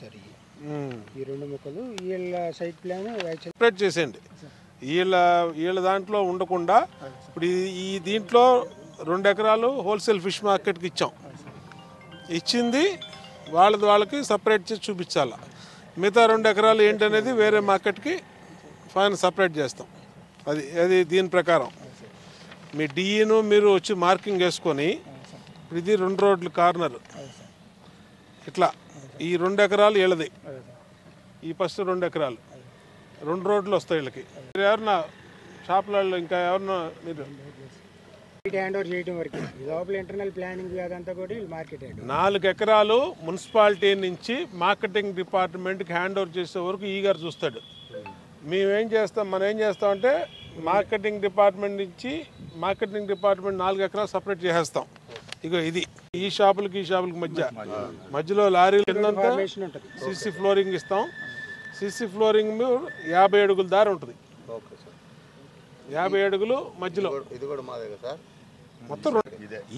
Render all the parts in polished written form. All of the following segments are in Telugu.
సరే ఈ రెండు మొక్కలు వీళ్ళ సైట్ ప్లాన్ సెపరేట్ చేసేయండి. వీళ్ళ దాంట్లో ఉండకుండా ఇప్పుడు ఈ దీంట్లో 2 ఎకరాలు హోల్సేల్ ఫిష్ మార్కెట్కి ఇచ్చాం. ఇచ్చింది వాళ్ళకి సపరేట్ చేసి చూపించాలి. మిగతా 2 ఎకరాలు ఏంటనేది వేరే మార్కెట్కి ఫైన్ సపరేట్ చేస్తాం. అది దీని ప్రకారం మీ డిఈను మీరు వచ్చి మార్కింగ్ వేసుకొని ఇది 2 రోడ్లు కార్నర్ ఇట్లా ఈ 2 ఎకరాలు వీళ్ళది, ఈ ఫస్ట్ 2 ఎకరాలు 2 రోడ్లు వస్తాయి వీళ్ళకి. మీరు ఎవరన్నా షాపులలో ఇంకా ఎవరన్నా మీరు హ్యాండ్ ఓవర్ చేయడం వరకు లోపల ఇంటర్నల్ ప్లానింగ్ అదంతా కూడా మార్కెట్ 4 ఎకరాలు మున్సిపాలిటీ నుంచి మార్కెటింగ్ డిపార్ట్మెంట్కి హ్యాండ్ ఓవర్ చేసే వరకు ఈగారు చూస్తాడు. మనం ఏం చేస్తామంటే మార్కెటింగ్ డిపార్ట్మెంట్ నుంచి 4 ఎకరాలు సపరేట్ చేసేస్తాం. ఇగో ఇది ఈ షాపులకి మధ్యలో లారీలు సీసీ ఫ్లోరింగ్ ఇస్తాం. సీసీ ఫ్లోరింగ్ 50 అడుగుల దారి ఉంటుంది. 50 అడుగులు మధ్యలో మొత్తం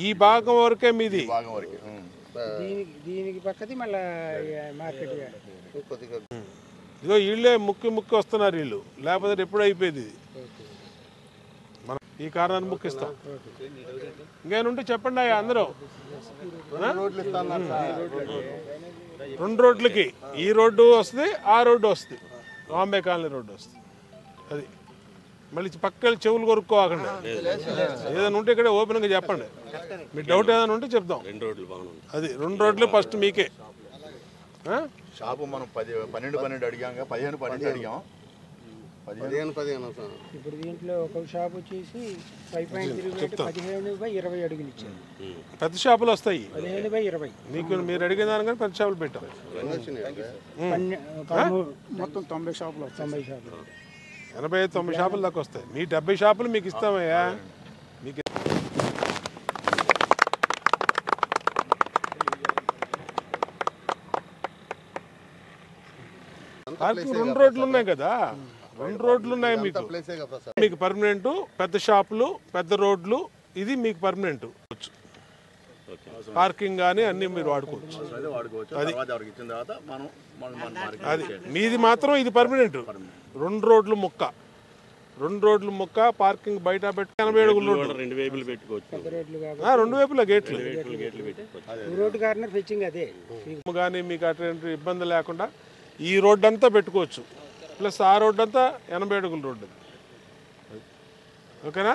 ఈ భాగం వరకే మీది. దీనికి పక్కది మళ్ళీ మార్కెట్. ఇదో వీళ్ళే ముక్కి వస్తున్నారు వీళ్ళు, లేకపోతే ఎప్పుడు అయిపోయేది. మనం ఈ కారణాన్ని ముక్కిస్తాం. ఇంకేనుంటే చెప్పండి అందరూ. 2 రోడ్లకి ఈ రోడ్డు వస్తుంది, ఆ రోడ్డు వస్తుంది, బాంబే కాలనీ రోడ్డు వస్తుంది. అది మళ్ళీ పక్కన చెవులు కొరుక్కోకండి. ఏదైనా ఉంటే ఇక్కడ ఓపెన్గా చెప్పండి. మీ డౌట్ ఏదైనా ఉంటే చెప్దాం. అది 2 రోడ్లు ఫస్ట్ మీకే. షాపు మనం 12 అడిగాం, 15 అడిగాం. 15 ఇప్పుడు దీంట్లో ఒక షాప్ వచ్చేసి 15/20 అడుగులు ఇచ్చారు. పెద్ద షాపులు వస్తాయి 15/20. మీరు అడిగిన దానికన్నా పెద్ద షాపులు పెట్టాం. మొత్తం 90 షాపులు 80-90 షాపుల దాకా వస్తాయి. మీ 70 షాపులు మీకు ఇస్తామయ్యా. మీకు 2 రోడ్లు ఉన్నాయి కదా, 2 రోడ్లు ఉన్నాయి మీకు పర్మనెంట్. పెద్ద షాపులు, పెద్ద రోడ్లు, ఇది మీకు పర్మనెంట్. పార్కింగ్ కానీ అన్ని మీరు వాడుకోవచ్చు. అది మీది మాత్రం ఇది పర్మనెంట్. 2 రోడ్లు ముక్క పార్కింగ్ బయట పెట్టి 80 అడుగులు రోడ్డు, 2 వైపులా గేట్లు కానీ మీకు అటువంటి ఇబ్బంది లేకుండా ఈ రోడ్డు అంతా పెట్టుకోవచ్చు. ప్లస్ ఆ రోడ్డు అంతా 80 అడుగుల రోడ్డు. ఓకేనా?